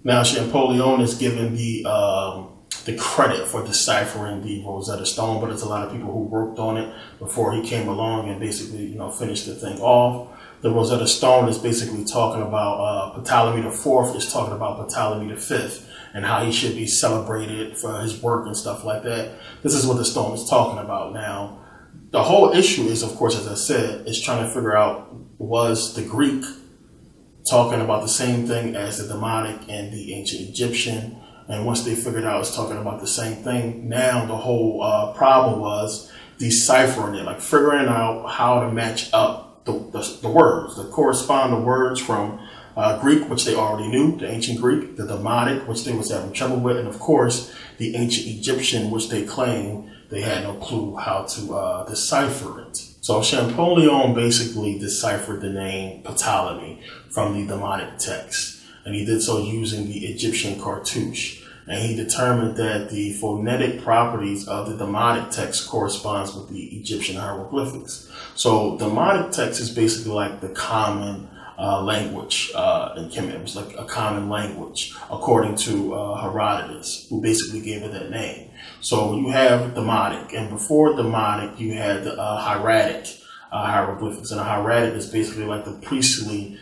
Now, Champollion is given the credit for deciphering the Rosetta Stone, but there's a lot of people who worked on it before he came along and basically, finished the thing off. The Rosetta Stone is basically talking about Ptolemy the Fourth is talking about Ptolemy the Fifth and how he should be celebrated for his work and stuff like that. This is what the stone is talking about. Now, the whole issue is, of course, as I said, is trying to figure out, was the Greek talking about the same thing as the demonic and the ancient Egyptian? And once they figured out it's talking about the same thing, now the whole problem was deciphering it, like figuring out how to match up the words, the corresponding words from Greek, which they already knew, the ancient Greek, the demonic, which they was having trouble with, and of course, the ancient Egyptian, which they claim they had no clue how to decipher it. So Champollion basically deciphered the name Ptolemy from the demonic text, and he did so using the Egyptian cartouche. And he determined that the phonetic properties of the demonic text corresponds with the Egyptian hieroglyphics. So demonic text is basically like the common language in Kemet. It was like a common language, according to Herodotus, who basically gave it that name. So you have demonic, and before demonic, you had the hieratic hieroglyphics. And a hieratic is basically like the priestly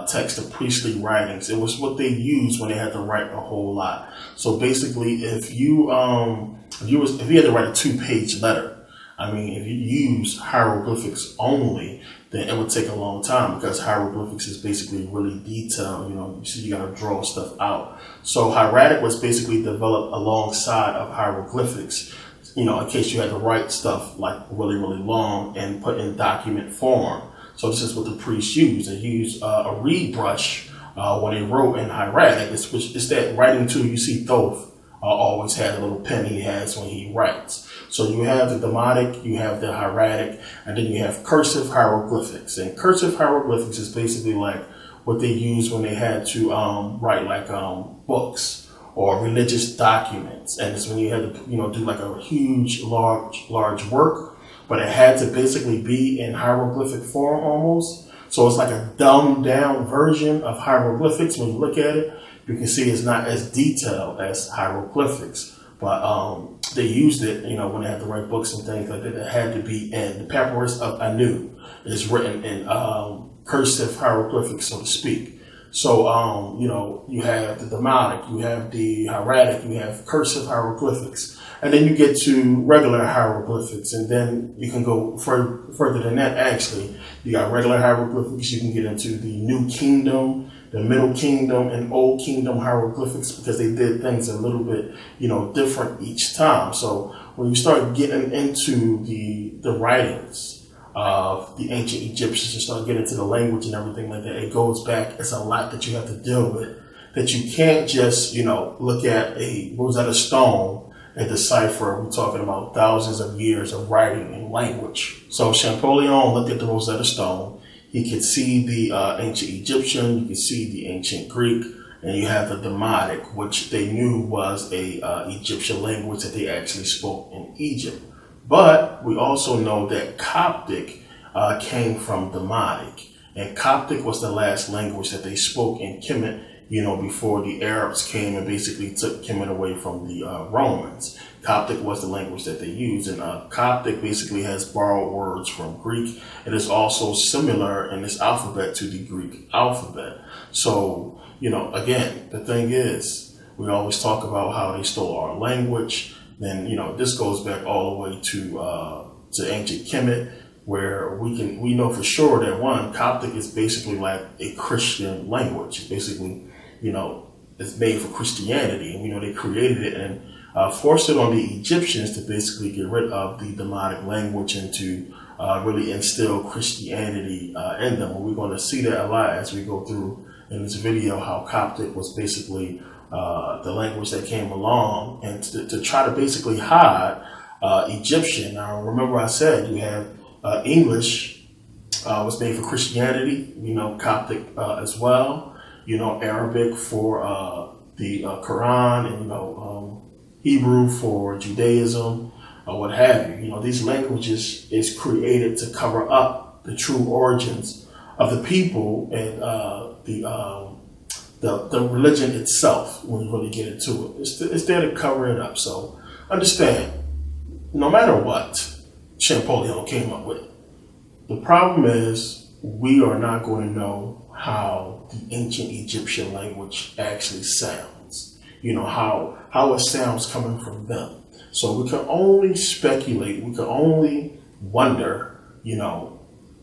text of priestly writings. It was what they used when they had to write a whole lot. So basically, if you had to write a 2-page letter, I mean, if you use hieroglyphics only, then it would take a long time, because hieroglyphics is basically really detailed. You got to draw stuff out. So hieratic was basically developed alongside of hieroglyphics, in case you had to write stuff like really, really long and put in document form. So this is what the priests used. They used a reed brush when they wrote in hieratic. It's that writing tool you see Thoth always had, a little pen he has when he writes. So you have the demonic, you have the hieratic, and then you have cursive hieroglyphics. And cursive hieroglyphics is basically like what they used when they had to write like books or religious documents. And it's when you had to do like a huge, large work, but it had to basically be in hieroglyphic form almost. So it's like a dumbed down version of hieroglyphics. When you look at it, you can see it's not as detailed as hieroglyphics. But they used it, when they had to write books and things like that. It had to be in the papyrus of Anu. Is written in cursive hieroglyphics, so to speak. So, you have the demonic, you have the hieratic, you have cursive hieroglyphics. And then you get to regular hieroglyphics, and then you can go further than that, actually. You got regular hieroglyphics, you can get into the New Kingdom, the Middle Kingdom, and Old Kingdom hieroglyphics, because they did things a little bit, different each time. So when you start getting into the writings of the ancient Egyptians, you start getting into the language and everything like that, it goes back. It's a lot that you have to deal with, that you can't just, look at a Rosetta Stone and decipher. We're talking about thousands of years of writing and language. So Champollion looked at the Rosetta Stone. He could see the ancient Egyptian, you could see the ancient Greek, and you have the demonic, which they knew was a Egyptian language that they actually spoke in Egypt. But we also know that Coptic came from demonic, and Coptic was the last language that they spoke in Kemet, before the Arabs came and basically took Kemet away from the Romans. Coptic was the language that they used, and Coptic basically has borrowed words from Greek. It is also similar in its alphabet to the Greek alphabet. So, again, the thing is, we always talk about how they stole our language. Then, this goes back all the way to ancient Kemet, where we know for sure that one, Coptic is basically like a Christian language. Basically, it's made for Christianity, and they created it and forced it on the Egyptians to basically get rid of the demonic language and to really instill Christianity in them. And we're going to see that a lot as we go through in this video, how Coptic was basically the language that came along and to try to basically hide Egyptian. Now, remember I said you have English was made for Christianity, Coptic as well, Arabic for the Quran, and Hebrew for Judaism, or what have you. These languages is created to cover up the true origins of the people and the religion itself, when you really get into it. It's there to cover it up. So understand, no matter what Champollion came up with, the problem is we are not going to know how the ancient Egyptian language actually sounds. How it sounds coming from them. So we can only speculate, we can only wonder,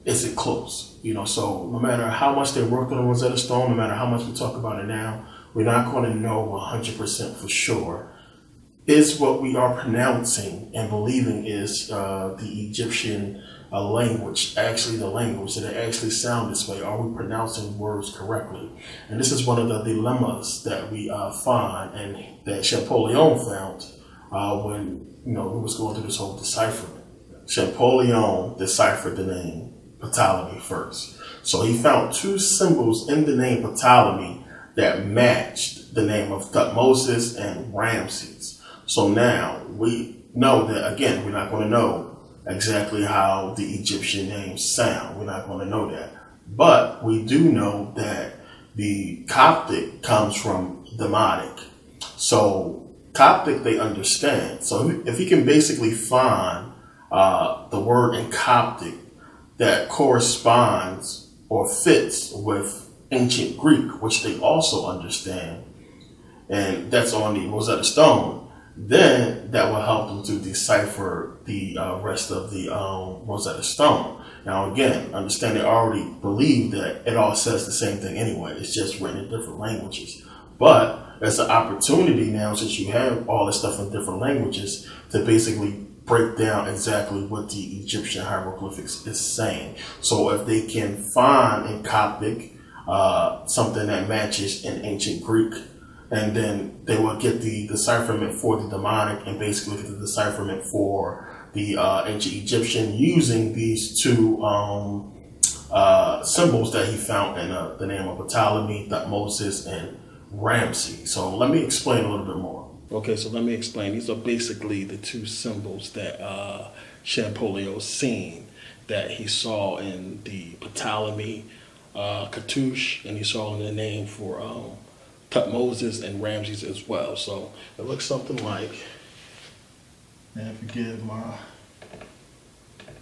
is it close? So no matter how much they worked on the Rosetta Stone, no matter how much we talk about it now, we're not going to know 100% for sure. Is what we are pronouncing and believing is the Egyptian language, actually the language, that it actually sound this way? Are we pronouncing words correctly? And this is one of the dilemmas that we find, and that Champollion found when we was going through this whole decipherment. Champollion deciphered the name Ptolemy first. So he found two symbols in the name Ptolemy that matched the name of Thutmose and Ramses. So now we know that, again, we're not going to know exactly how the Egyptian names sound. We're not going to know that. But we do know that the Coptic comes from Demotic. So Coptic, they understand. So if he can basically find the word in Coptic that corresponds or fits with ancient Greek, which they also understand, and that's on the Rosetta Stone, then that will help them to decipher the rest of the Rosetta Stone. Now, again, understand they already believe that it all says the same thing anyway. It's just written in different languages. But there's an opportunity now, since you have all this stuff in different languages, to basically break down exactly what the Egyptian hieroglyphics is saying. So if they can find in Coptic something that matches in ancient Greek, and then they will get the decipherment for the demonic and basically get the decipherment for the ancient Egyptian using these two symbols that he found in the name of Ptolemy, Thutmose, and Ramses. So let me explain a little bit more. Okay, so let me explain. These are basically the two symbols that Champollion seen, that he saw in the Ptolemy cartouche, and he saw in the name for Thutmose and Ramses as well. So it looks something like, and forgive my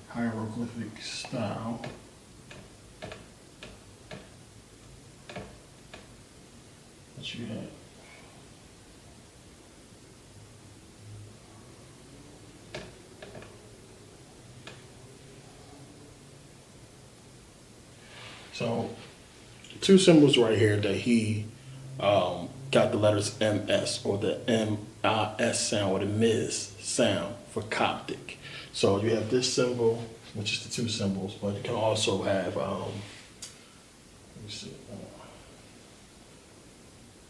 hieroglyphic style. What you have. So, two symbols right here that he got the letters MS, or the MIS sound, or the Ms sound for Coptic. So you have this symbol, which is the two symbols, but you can also have, let me see,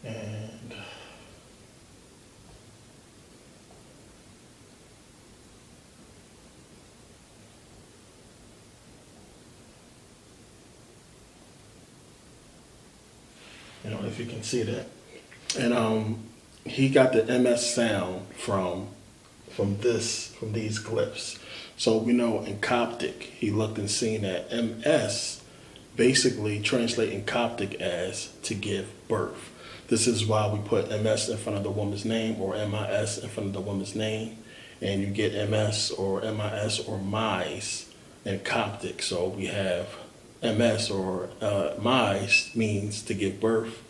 and if you can see that. And he got the MS sound from these glyphs. So we know in Coptic, he looked and seen that MS basically translate in Coptic as to give birth. This is why we put MS in front of the woman's name, or MIS in front of the woman's name, and you get MS or MIS or MIS in Coptic. So we have MS or MIS means to give birth,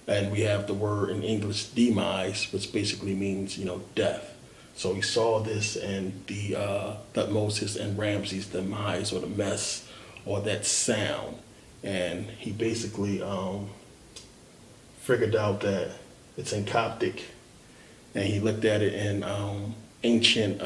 and we have the word in English demise, which basically means death. So he saw this in the Thutmose and Ramses, the demise or the mess or that sound, and he basically figured out that it's in Coptic, and he looked at it in ancient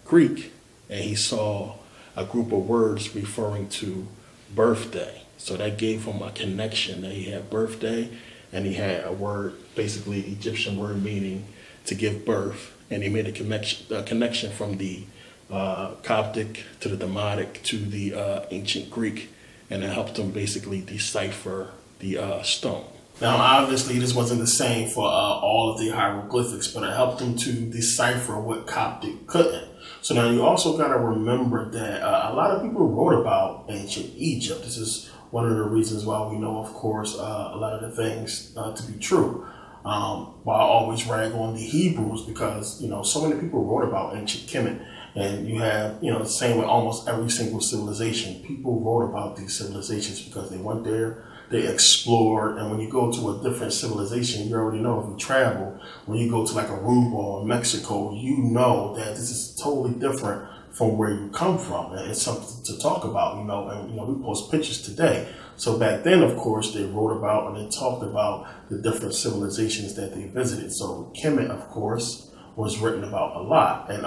Greek, and he saw a group of words referring to birthday. So that gave him a connection that he had birthday, and he had a word, basically Egyptian word meaning to give birth, and he made a connection from the Coptic to the Demotic to the ancient Greek, and it helped him basically decipher the stone. Now, obviously, this wasn't the same for all of the hieroglyphics, but it helped him to decipher what Coptic couldn't. So now you also got to remember that a lot of people wrote about ancient Egypt. This is one of the reasons why we know, of course, a lot of the things to be true. Why I always rag on the Hebrews, because, so many people wrote about ancient Kemet. And you have, the same with almost every single civilization. People wrote about these civilizations because they went there, they explored, and when you go to a different civilization, you already know if you travel, when you go to like Aruba or Mexico, you know that this is totally different from where you come from. And it's something to talk about, and, we post pictures today. So back then, of course, they wrote about and they talked about the different civilizations that they visited. So Kemet, of course, was written about a lot, and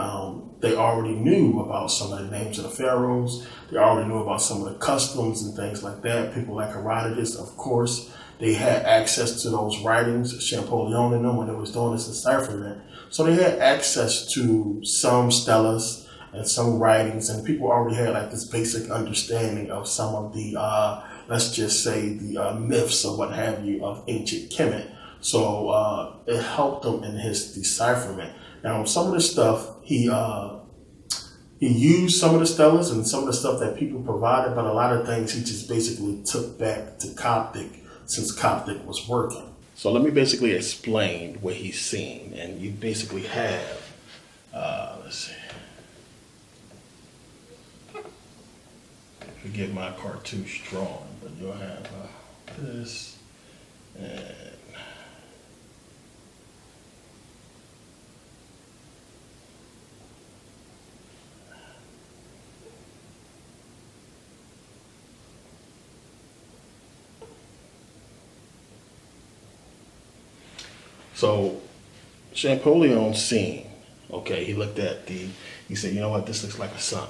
they already knew about some of the names of the pharaohs. They already knew about some of the customs and things like that. People like Herodotus, of course, they had access to those writings, Champollion and them, when they was doing this decipherment. So they had access to some stelas and some writings, and people already had like this basic understanding of some of the, let's just say, the myths or what have you of ancient Kemet. So it helped him in his decipherment. Now, some of the stuff he used some of the stelas and some of the stuff that people provided, but a lot of things he just basically took back to Coptic, since Coptic was working. So let me basically explain what he's seen, and you basically have, let's see, forget my cartouche drawing, but you'll have this and so Champollion seen, okay, he looked at he said, you know what, this looks like a sun.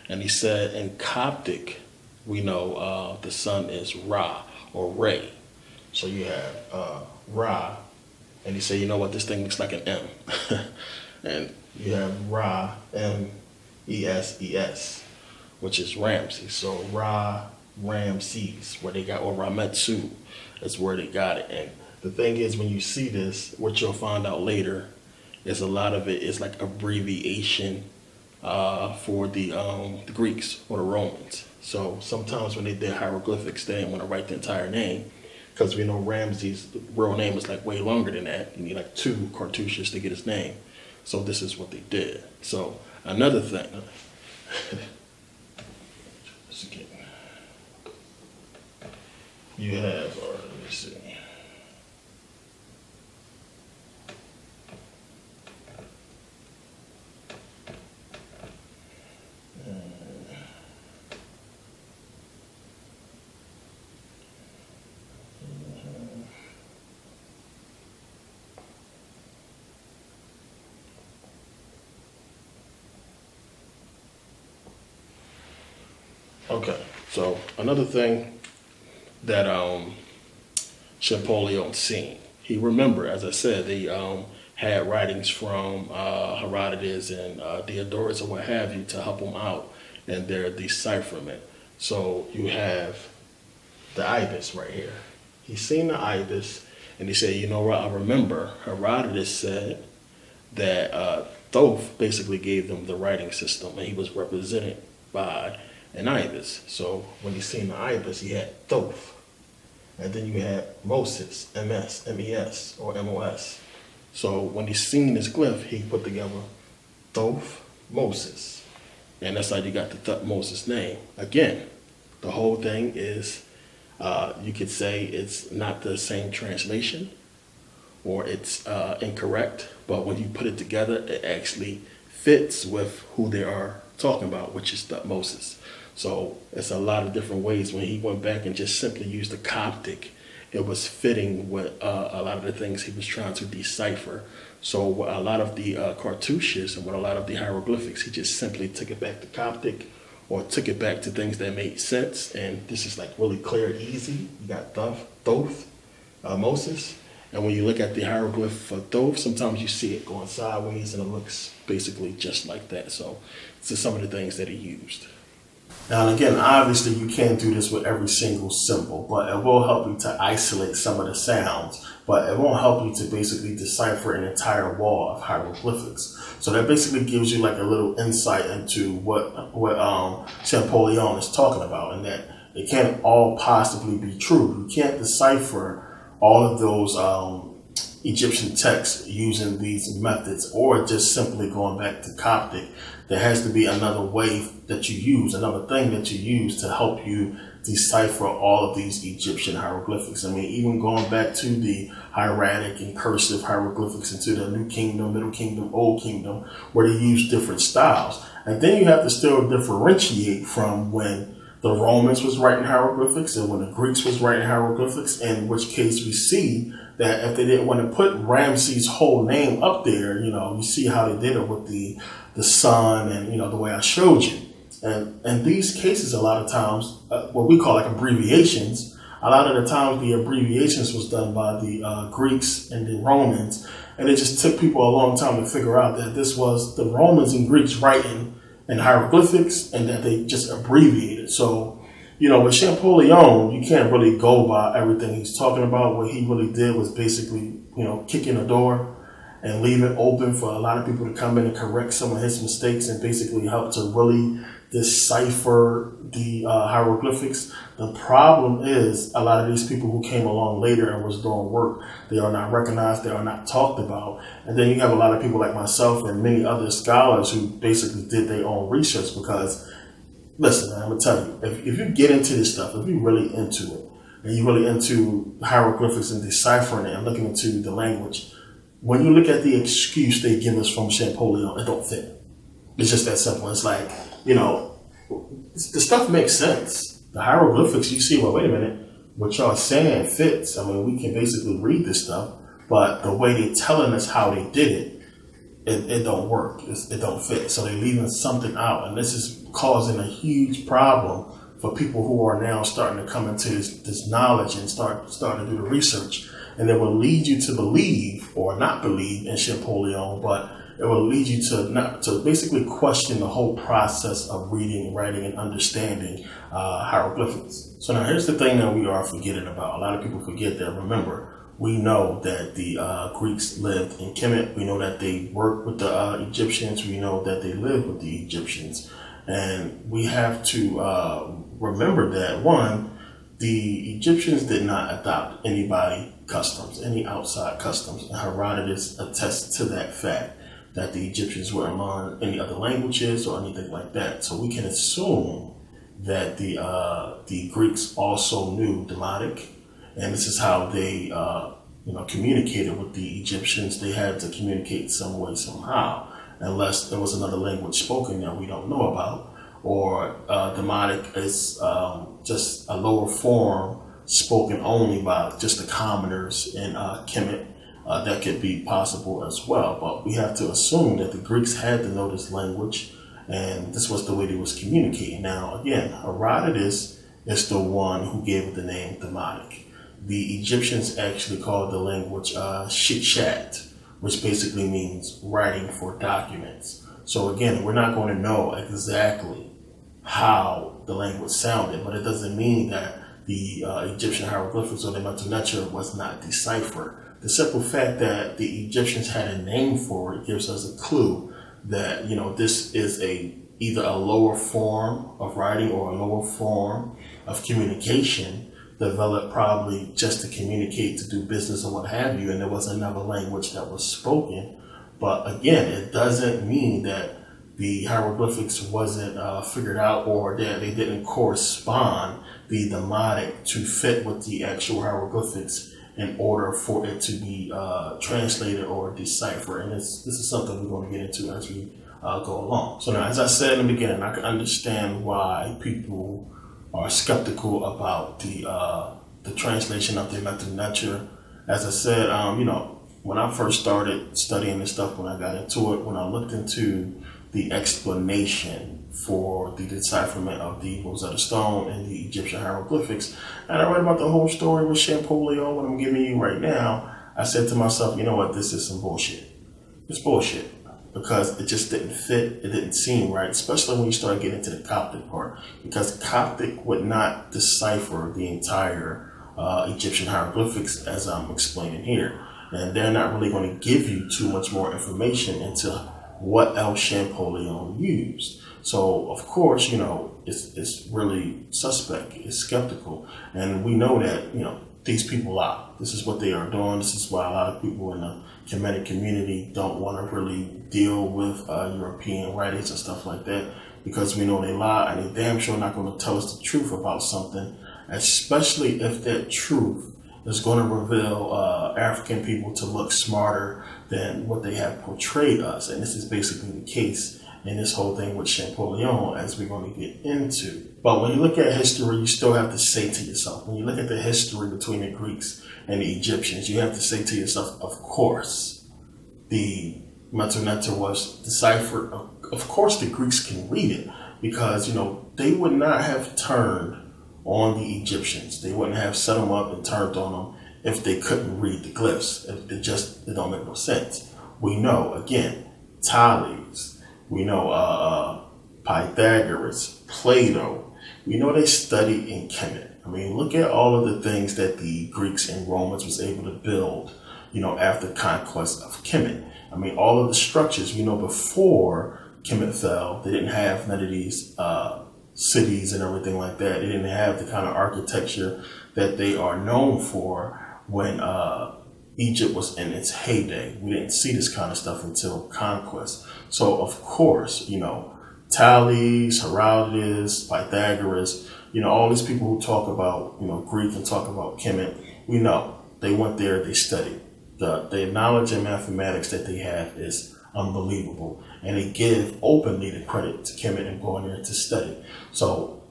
And he said in Coptic, we know the sun is Ra or Ray. So you have Ra, and he said, you know what, this thing looks like an M. And you have Ra, M-E-S-E-S, which is Ramses. So Ra, Ramses, where they got, or Metu, that's where they got it. And the thing is, when you see this, what you'll find out later is a lot of it is like abbreviation for the Greeks or the Romans. So sometimes when they did hieroglyphics, they didn't want to write the entire name, because we know Ramses' real name is like way longer than that. You need like 2 cartouches to get his name. So this is what they did. So another thing, you have, or let me see. Okay, so another thing that Champollion seen, he remembered, as I said, they had writings from Herodotus and Diodorus or what have you to help them out in their decipherment. So you have the ibis right here. He's seen the ibis, and he said, you know what, I remember Herodotus said that Thoth basically gave them the writing system, and he was represented by an ibis. So when you seen the ibis, he had Thoth. And then you had Moses, M-S, M-E-S, or M-O-S. So when he seen this glyph, he put together Thoth, Moses. And that's how you got the Thutmoses name. Again, the whole thing is, you could say it's not the same translation, or it's incorrect, but when you put it together, it actually fits with who they are talking about, which is Thutmoses. So it's a lot of different ways. When he went back and just simply used the Coptic, it was fitting with a lot of the things he was trying to decipher. So a lot of the cartouches and with a lot of the hieroglyphics, he just simply took it back to Coptic, or took it back to things that made sense. And this is like really clear, easy. You got Thoth, Moses. And when you look at the hieroglyph for Thoth, sometimes you see it going sideways and it looks basically just like that. So it's just some of the things that he used. Now, and again, obviously you can't do this with every single symbol, but it will help you to isolate some of the sounds, but it won't help you to basically decipher an entire wall of hieroglyphics. So that basically gives you like a little insight into what Champollion is talking about, and that it can't all possibly be true. You can't decipher all of those Egyptian texts using these methods, or just simply going back to Coptic. There has to be another way that you use, another thing that you use to help you decipher all of these Egyptian hieroglyphics. I mean, even going back to the hieratic and cursive hieroglyphics into the New Kingdom, Middle Kingdom, Old Kingdom, where they use different styles. And then you have to still differentiate from when the Romans was writing hieroglyphics and when the Greeks was writing hieroglyphics, in which case we see that if they didn't want to put Ramses' whole name up there, you see how they did it with the sun and, the way I showed you. And in these cases, a lot of times, what we call like abbreviations, a lot of the times the abbreviations was done by the Greeks and the Romans. And it just took people a long time to figure out that this was the Romans and Greeks writing in hieroglyphics and that they just abbreviated. So, with Champollion, you can't really go by everything he's talking about. What he really did was basically, kick in the door and leave it open for a lot of people to come in and correct some of his mistakes and basically help to really decipher the hieroglyphics. The problem is a lot of these people who came along later and was doing work, they are not recognized, they are not talked about. And then you have a lot of people like myself and many other scholars who basically did their own research because, listen, man, I'm going to tell you, if you get into this stuff, if you're really into it, and you're really into hieroglyphics and deciphering it and looking into the language, when you look at the excuse they give us from Champollion, it don't fit. It's just that simple. It's like, the stuff makes sense. The hieroglyphics, you see, well, wait a minute, what y'all saying fits. I mean, we can basically read this stuff, but the way they're telling us how they did it don't work. It don't fit. So they're leaving something out, and this is causing a huge problem for people who are now starting to come into this knowledge and starting to do the research. And it will lead you to believe or not believe in Champollion, but it will lead you to basically question the whole process of reading, writing, and understanding hieroglyphics. So now here's the thing that we are forgetting about. A lot of people forget that. Remember, we know that the Greeks lived in Kemet. We know that they worked with the Egyptians. We know that they lived with the Egyptians. And we have to remember that, one, the Egyptians did not adopt anybody customs, any outside customs. And Herodotus attests to that fact, that the Egyptians wouldn't learn any other languages or anything like that. So we can assume that the Greeks also knew Demotic, and this is how they communicated with the Egyptians. They had to communicate some way, somehow, unless there was another language spoken that we don't know about, or Demotic is just a lower form spoken only by just the commoners in Kemet. That could be possible as well, but we have to assume that the Greeks had to know this language, and this was the way they was communicating. Now, again, Herodotus is the one who gave it the name Demotic. The Egyptians actually called the language Shit-Shat, which basically means writing for documents. So again, we're not going to know exactly how the language sounded, but it doesn't mean that the Egyptian hieroglyphics or the Metu was not deciphered. The simple fact that the Egyptians had a name for it gives us a clue that, this is either a lower form of writing or a lower form of communication developed probably just to communicate, to do business or what have you, and there was another language that was spoken. But again, it doesn't mean that the hieroglyphics wasn't figured out or that they didn't correspond, the Demotic, to fit with the actual hieroglyphics in order for it to be translated or deciphered. And this is something we're going to get into as we go along. So now, as I said in the beginning, I can understand why people are skeptical about the translation of the Metu. As I said, when I first started studying this stuff, when I got into it, when I looked into the explanation for the decipherment of the Rosetta Stone and the Egyptian hieroglyphics, and I read about the whole story with Champollion, what I'm giving you right now, I said to myself, you know what, this is some bullshit. It's bullshit. Because it just didn't fit, it didn't seem right, especially when you start getting into the Coptic part. Because Coptic would not decipher the entire Egyptian hieroglyphics as I'm explaining here. And they're not really going to give you too much more information into what else Champollion used. So, of course, it's really suspect. It's skeptical. And we know that, these people lie. This is what they are doing. This is why a lot of people in the Kemetic community don't want to really deal with European writings and stuff like that, because we know they lie, and they damn sure not going to tell us the truth about something, especially if that truth is going to reveal African people to look smarter than what they have portrayed us. And this is basically the case in this whole thing with Champollion, as we're going to get into. But when you look at history, you still have to say to yourself, when you look at the history between the Greeks and the Egyptians, you have to say to yourself, of course, the Metu was deciphered. Of course, the Greeks can read it, because, they would not have turned on the Egyptians. They wouldn't have set them up and turned on them if they couldn't read the glyphs. It don't make no sense. We know, again, Thales, we know Pythagoras, Plato. We know they studied in Kemet. I mean, look at all of the things that the Greeks and Romans was able to build, after conquest of Kemet. I mean, all of the structures, we know before Kemet fell, they didn't have none of these cities and everything like that. They didn't have the kind of architecture that they are known for when Egypt was in its heyday. We didn't see this kind of stuff until conquest. So, of course, Thales, Herodotus, Pythagoras, all these people who talk about, Greek and talk about Kemet, we know they went there, they studied. The knowledge in mathematics that they have is unbelievable. And they give openly the credit to Kemet and going there to study. So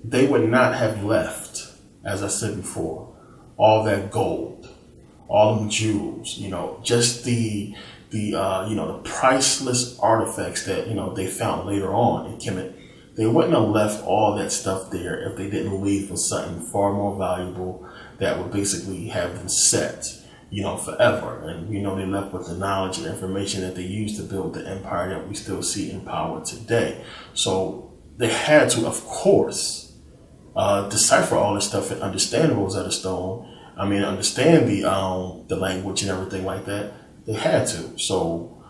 they would not have left, as I said before, all that gold, all them jewels, just the priceless artifacts that, they found later on in Kemet. They wouldn't have left all that stuff there if they didn't leave with something far more valuable that would basically have them set, forever. And, they left with the knowledge and information that they used to build the empire that we still see in power today. So they had to, of course, decipher all this stuff and understand Rosetta Stone. I mean, understand the language and everything like that. They had to. So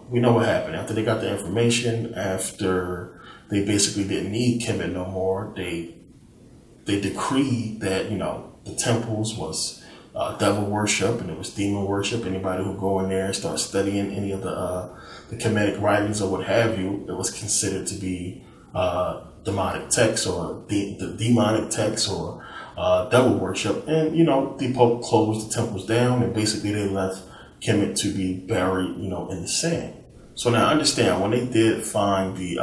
we know what happened. After they got the information, after they basically didn't need Kemet no more, they decreed that, the temples was devil worship and it was demon worship. Anybody who go in there and start studying any of the Kemetic writings or what have you, it was considered to be demonic text or the demonic text or devil worship. And, the Pope closed the temples down, and basically they left Kemet to be buried, in the sand. So now understand, when they did find the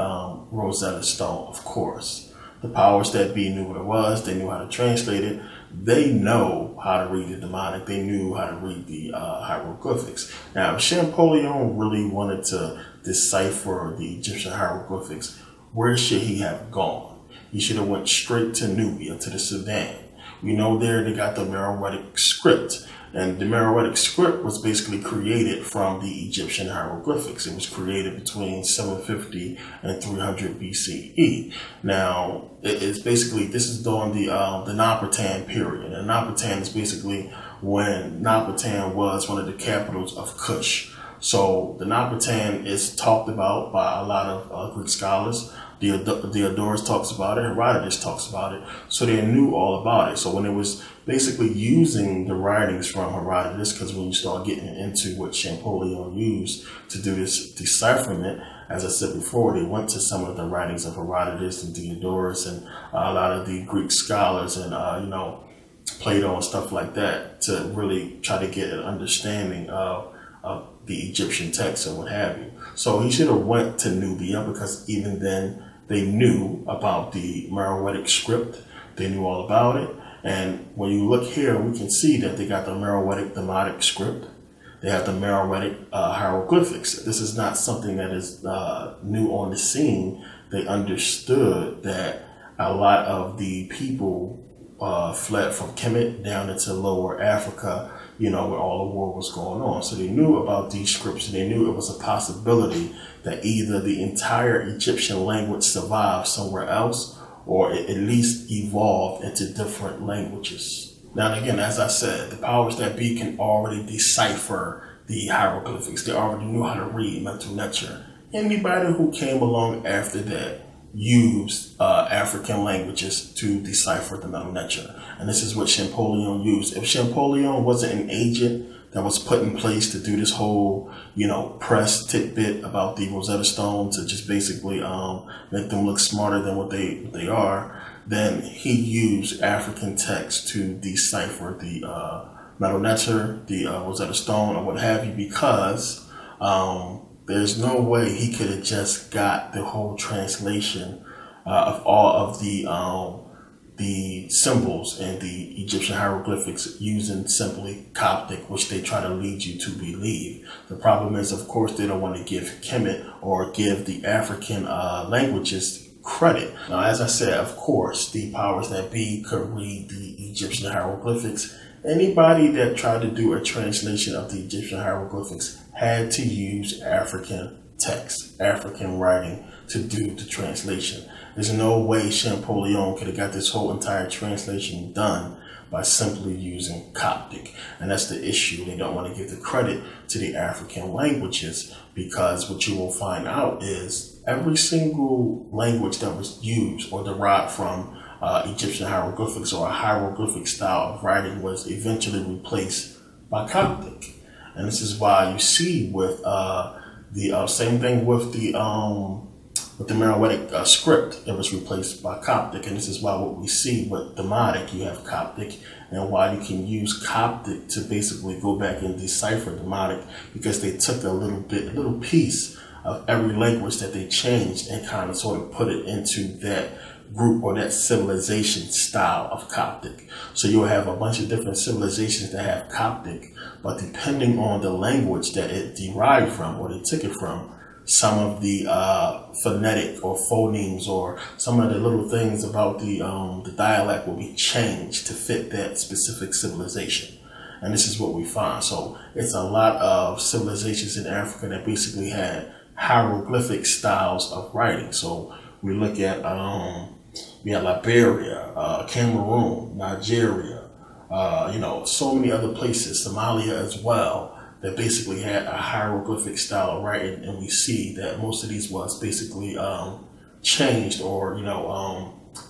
Rosetta Stone, of course, the powers that be knew what it was. They knew how to translate it. They know how to read the demonic. They knew how to read the hieroglyphics. Now, if Champollion really wanted to decipher the Egyptian hieroglyphics, where should he have gone? He should have went straight to Nubia, to the Sudan. We know there they got the Meroitic script. And the Meroitic script was basically created from the Egyptian hieroglyphics. It was created between 750 and 300 BCE. Now, it's basically, this is during the Napatan period. And Napatan is basically when Napatan was one of the capitals of Kush. So the Napatan is talked about by a lot of Greek scholars. Diodorus talks about it. Herodotus talks about it. So they knew all about it. So when it was basically using the writings from Herodotus, because when you start getting into what Champollion used to do this decipherment, as I said before, they went to some of the writings of Herodotus and Diodorus and a lot of the Greek scholars and, Plato and stuff like that to really try to get an understanding of the Egyptian text and what have you. So he should have went to Nubia, because even then they knew about the Meroitic script. They knew all about it. And when you look here, we can see that they got the Meroitic demotic script. They have the Meroitic hieroglyphics. This is not something that is new on the scene. They understood that a lot of the people fled from Kemet down into lower Africa, where all the war was going on. So they knew about these scripts, and they knew it was a possibility that either the entire Egyptian language survived somewhere else, or it at least evolved into different languages. Now, again, as I said, the powers that be can already decipher the hieroglyphics. They already knew how to read mental nature. Anybody who came along after that used African languages to decipher the mental nature. And this is what Champollion used. If Champollion wasn't an agent that was put in place to do this whole, press tidbit about the Rosetta Stone to just basically make them look smarter than what they are, then he used African text to decipher the mental nature, the Rosetta Stone, or what have you, because there's no way he could have just got the whole translation of all of the symbols and the Egyptian hieroglyphics using simply Coptic, which they try to lead you to believe. The problem is, of course, they don't want to give Kemet or give the African languages credit. Now, as I said, of course, the powers that be could read the Egyptian hieroglyphics. Anybody that tried to do a translation of the Egyptian hieroglyphics had to use African text, African writing to do the translation. There's no way Champollion could have got this whole entire translation done by simply using Coptic. And that's the issue. They don't want to give the credit to the African languages, because what you will find out is every single language that was used or derived from Egyptian hieroglyphics or a hieroglyphic style of writing was eventually replaced by Coptic. And this is why you see with the same thing with the Meroitic script, it was replaced by Coptic. And this is why what we see with Demotic, you have Coptic, and why you can use Coptic to basically go back and decipher Demotic, because they took a little piece of every language that they changed and kind of sort of put it into that group or that civilization style of Coptic. So you'll have a bunch of different civilizations that have Coptic, but depending on the language that it derived from or they took it from, some of the phonetic or phonemes or some of the little things about the dialect will be changed to fit that specific civilization. And this is what we find. So it's a lot of civilizations in Africa that basically had hieroglyphic styles of writing. So we look at we have Liberia, Cameroon, Nigeria, so many other places, Somalia as well, that basically had a hieroglyphic style of writing, and we see that most of these was basically changed or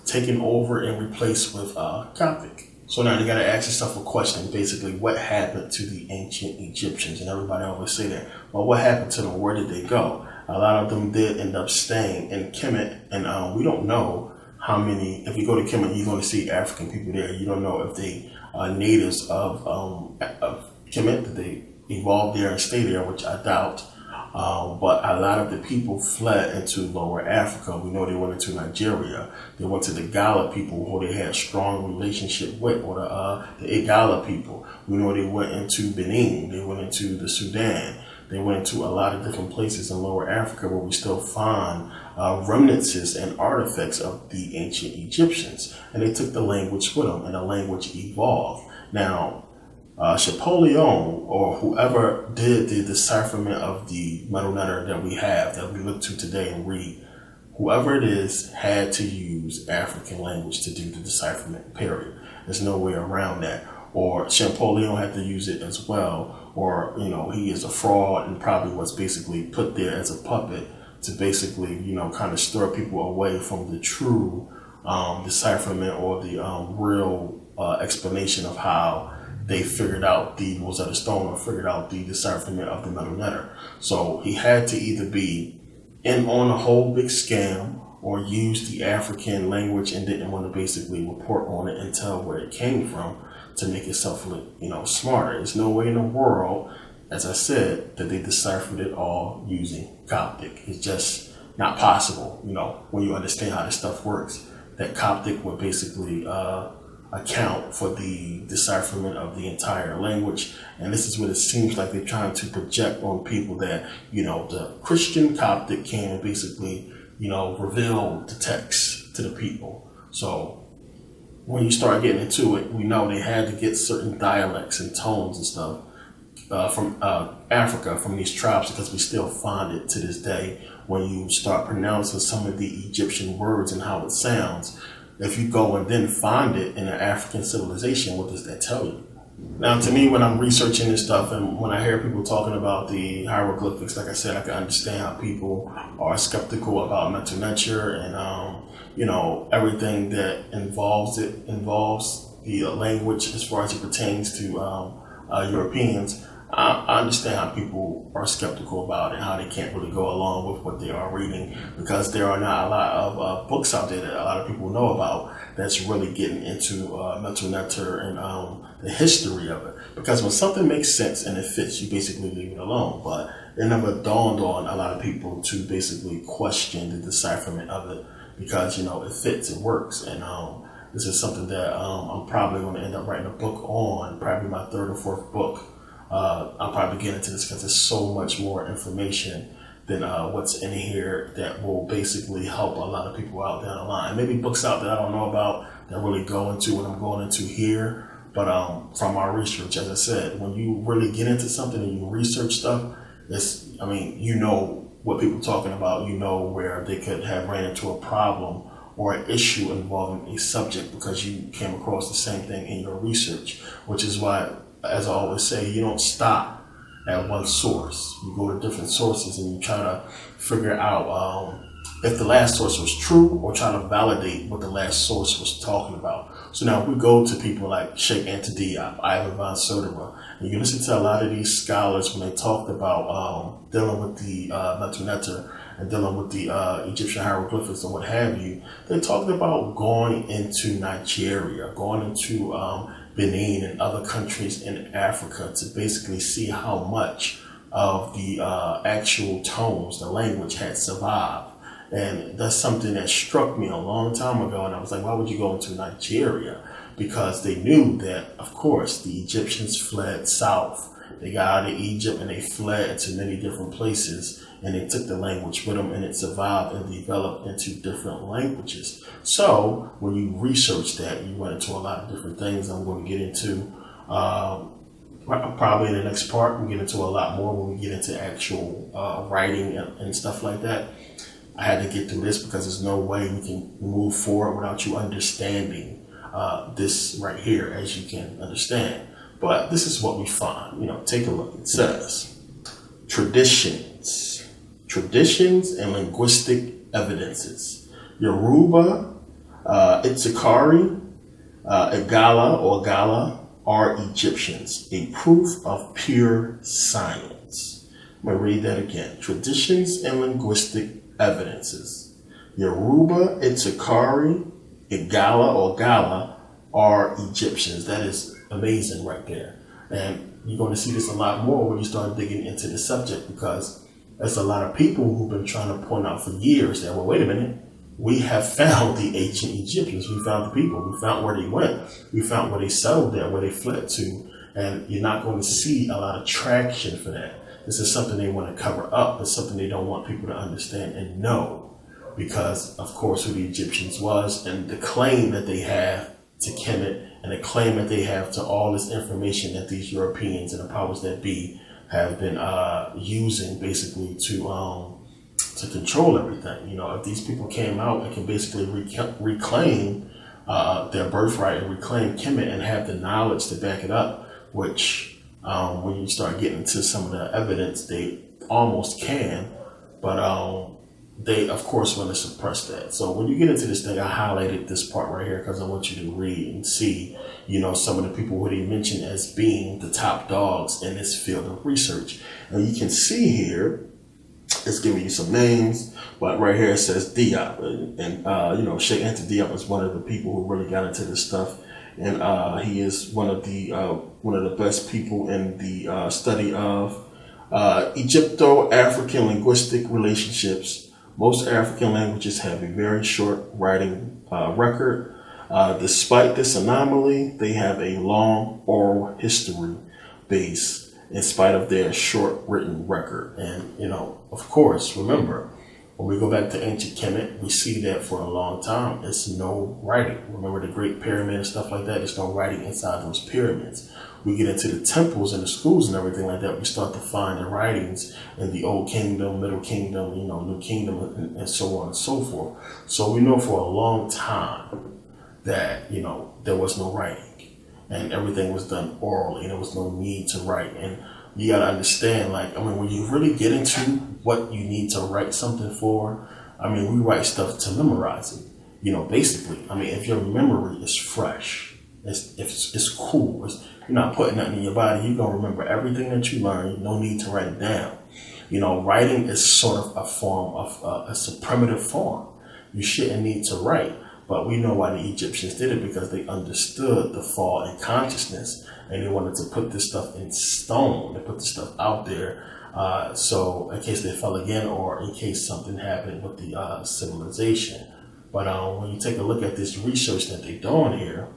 taken over and replaced with Coptic. So now you got to ask yourself a question, basically, what happened to the ancient Egyptians? And everybody always say that, well, what happened to them? Where did they go? A lot of them did end up staying in Kemet, and we don't know how many. If you go to Kemet, you're going to see African people there. You don't know if they are natives of Kemet, that they evolved there and stay there, which I doubt. But a lot of the people fled into lower Africa. We know they went into Nigeria. They went to the Gala people who they had strong relationship with, or the Igala people. We know they went into Benin. They went into the Sudan. They went to a lot of different places in lower Africa where we still find remnants and artifacts of the ancient Egyptians. And they took the language with them, and the language evolved. Now, Champollion, or whoever did the decipherment of the mental letter that we have, that we look to today and read, whoever it is had to use African language to do the decipherment, period. There's no way around that. Or Champollion had to use it as well, or, he is a fraud and probably was basically put there as a puppet to basically, kind of stir people away from the true decipherment or the real explanation of how they figured out the Rosetta Stone or figured out the decipherment of the mental letter. So he had to either be in on a whole big scam or use the African language and didn't want to basically report on it and tell where it came from to make itself look, smarter. There's no way in the world, as I said, that they deciphered it all using Coptic. It's just not possible, when you understand how this stuff works, that Coptic would basically account for the decipherment of the entire language. And this is what it seems like they're trying to project on people, that, the Christian Coptic came and basically, reveal the text to the people. So when you start getting into it, we know they had to get certain dialects and tones and stuff from Africa, from these tribes, because we still find it to this day. When you start pronouncing some of the Egyptian words and how it sounds, if you go and then find it in an African civilization, what does that tell you? Now, to me, when I'm researching this stuff and when I hear people talking about the hieroglyphics, like I said, I can understand how people are skeptical about Metu nature and, everything that involves the language as far as it pertains to Europeans. I understand how people are skeptical about it, how they can't really go along with what they are reading, because there are not a lot of books out there that a lot of people know about that's really getting into Metu nature and the history of it. Because when something makes sense and it fits, you basically leave it alone. But it never dawned on a lot of people to basically question the decipherment of it, because it fits, it works, and this is something that I'm probably going to end up writing a book on, probably my third or fourth book. I'll probably get into this because there's so much more information than what's in here that will basically help a lot of people out down the line. Maybe books out that I don't know about that really go into what I'm going into here. But from our research, as I said, when you really get into something and you research stuff, you know what people are talking about. You know where they could have ran into a problem or an issue involving a subject because you came across the same thing in your research, which is why, as I always say, you don't stop at one source. You go to different sources and you try to figure out if the last source was true, or try to validate what the last source was talking about. So now we go to people like Sheikh Anta Diop, Ivan von Sertova, and you listen to a lot of these scholars when they talked about dealing with the Metu nature and dealing with the Egyptian hieroglyphics and what have you. They talked about going into Nigeria, going into Benin and other countries in Africa to basically see how much of the actual tones, the language, had survived. And that's something that struck me a long time ago, and I was like, why would you go into Nigeria? Because they knew that, of course, the Egyptians fled south. They got out of Egypt and they fled to many different places, and they took the language with them, and it survived and developed into different languages. So when you research that, you run into a lot of different things I'm going to get into probably in the next part. We'll get into a lot more when we get into actual writing and stuff like that. I had to get through this because there's no way we can move forward without you understanding this right here, as you can understand. But this is what we find. Take a look. It says traditions and linguistic evidences. Yoruba, Itakari, Igala or Gala are Egyptians, a proof of pure science. I'm going to read that again. Traditions and linguistic evidences. Yoruba, Itakari, Igala or Gala are Egyptians. That is amazing right there. And you're going to see this a lot more when you start digging into the subject, because there's a lot of people who've been trying to point out for years that, well, wait a minute, we have found the ancient Egyptians. We found the people. We found where they went. We found where they settled there, where they fled to. And you're not going to see a lot of traction for that. This is something they want to cover up. It's something they don't want people to understand and know, because, of course, who the Egyptians was and the claim that they have to Kemet and the claim that they have to all this information that these Europeans and the powers that be have been using basically to control everything. If these people came out and can basically reclaim their birthright and reclaim Kemet and have the knowledge to back it up, which when you start getting to some of the evidence, they almost can, but they, of course, want to suppress that. So when you get into this thing, I highlighted this part right here because I want you to read and see, some of the people who they mentioned as being the top dogs in this field of research. And you can see here, it's giving you some names, but right here it says Diop. And Sheikh Anta Diop is one of the people who really got into this stuff. And he is one of the best people in the study of Egypto-African linguistic relationships. Most African languages have a very short writing record. Despite this anomaly, they have a long oral history base in spite of their short written record. And, of course, remember, when we go back to ancient Kemet, we see that for a long time, it's no writing. Remember the Great Pyramid and stuff like that? There's no writing inside those pyramids. We get into the temples and the schools and everything like that. We start to find the writings in the Old Kingdom, Middle Kingdom, New Kingdom, and so on and so forth. So we know for a long time that, there was no writing. and everything was done orally, and there was no need to write. And you got to understand, like, I mean, when you really get into what you need to write something for, I mean, we write stuff to memorize it. You know, basically, I mean, if your memory is fresh, it's cool, you're not putting nothing in your body, you're going to remember everything that you learned, no need to write it down. You know, writing is sort of a form of, it's a primitive form. You shouldn't need to write. But we know why the Egyptians did it, because they understood the fall in consciousness, and they wanted to put this stuff in stone. They put this stuff out there, so in case they fell again, or in case something happened with the civilization. But when you take a look at this research that they're doing here,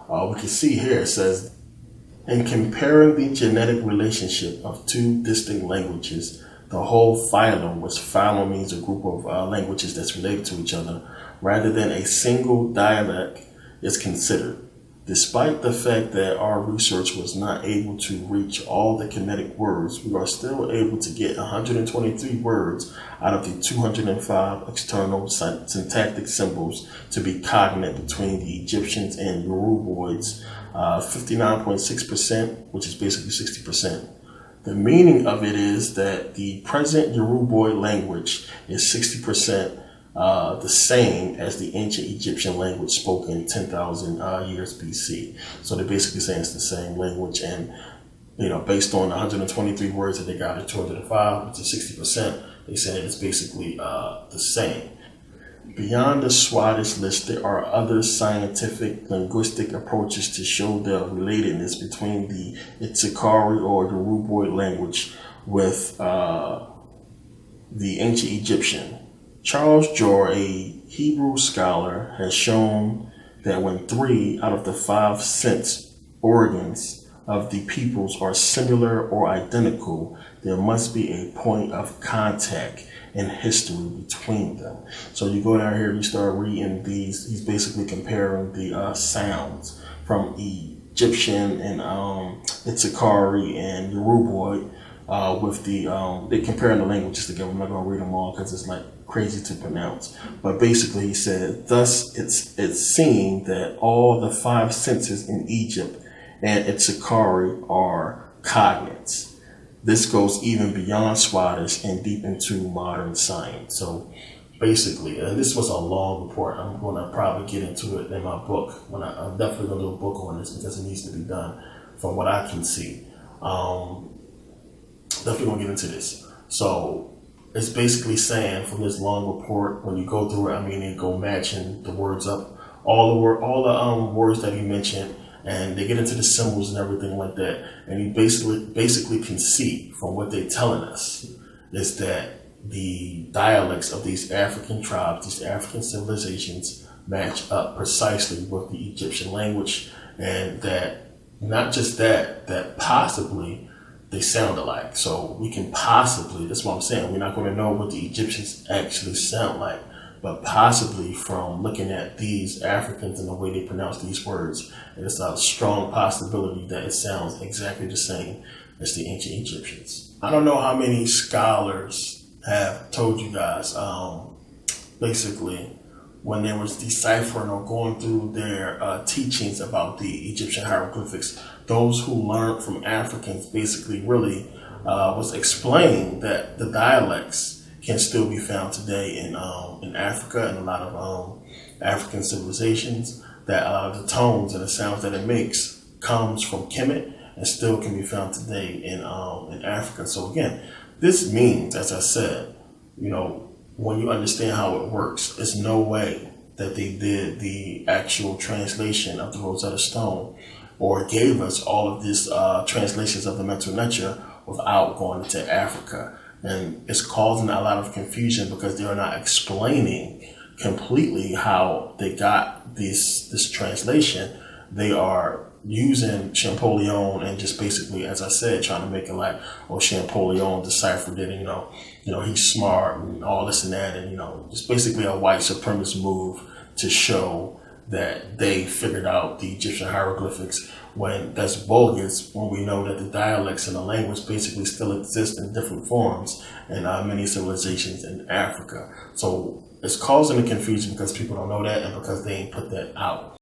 we can see here it says, in comparing the genetic relationship of two distinct languages, the whole phylum, which phylum means a group of languages that's related to each other, rather than a single dialect, is considered. Despite the fact that our research was not able to reach all the Kemetic words, we are still able to get 123 words out of the 205 external syntactic symbols to be cognate between the Egyptians and Yoruboids, 59.6%, which is basically 60%. The meaning of it is that the present Yoruboid language is 60% the same as the ancient Egyptian language spoken 10,000 years BC. So they're basically saying it's the same language, and you know, based on 123 words that they got in 205, which is 60%, they say it's basically the same. Beyond the Swadesh list, there are other scientific linguistic approaches to show the relatedness between the Itsekari or Yoruboid language with the ancient Egyptian. Charles Jor, a Hebrew scholar, has shown that when 3 out of the 5 sense organs of the peoples are similar or identical, there must be a point of contact in history between them. So you go down here, you start reading these, he's basically comparing the sounds from Egyptian and Itsekari and Yoruboid with the, they comparing the languages together. I'm not going to read them all because it's like crazy to pronounce. But basically he said, thus it's seen that all the 5 senses in Egypt and Itsekari are cognates. This goes even beyond Swadesh and deep into modern science. So basically, and this was a long report. I'm going to probably get into it in my book. I'm definitely going to do a book on this because it needs to be done from what I can see. Definitely going to get into this. So it's basically saying from this long report, when you go through it, I mean, they go matching the words up, all the words that he mentioned, and they get into the symbols and everything like that. And you basically can see from what they're telling us is that the dialects of these African tribes, these African civilizations, match up precisely with the Egyptian language, and that not just that possibly they sound alike. So we can possibly, that's what I'm saying, we're not going to know what the Egyptians actually sound like, but possibly from looking at these Africans and the way they pronounce these words, it's a strong possibility that it sounds exactly the same as the ancient Egyptians. I don't know how many scholars have told you guys, basically, when they was deciphering or going through their teachings about the Egyptian hieroglyphics, those who learned from Africans basically really was explaining that the dialects can still be found today in Africa and a lot of African civilizations, that the tones and the sounds that it makes comes from Kemet and still can be found today in Africa. So again, this means, as I said, you know, when you understand how it works, there's no way that they did the actual translation of the Rosetta Stone or gave us all of these translations of the Metu without going to Africa. And it's causing a lot of confusion because they are not explaining completely how they got this translation. They are using Champollion and just basically, as I said, trying to make it like, oh, Champollion deciphered it, and, you know, he's smart and all this and that, and, you know, just basically a white supremacist move to show that they figured out the Egyptian hieroglyphics, when that's bogus, when we know that the dialects and the language basically still exist in different forms in many civilizations in Africa. So it's causing the confusion because people don't know that and because they ain't put that out.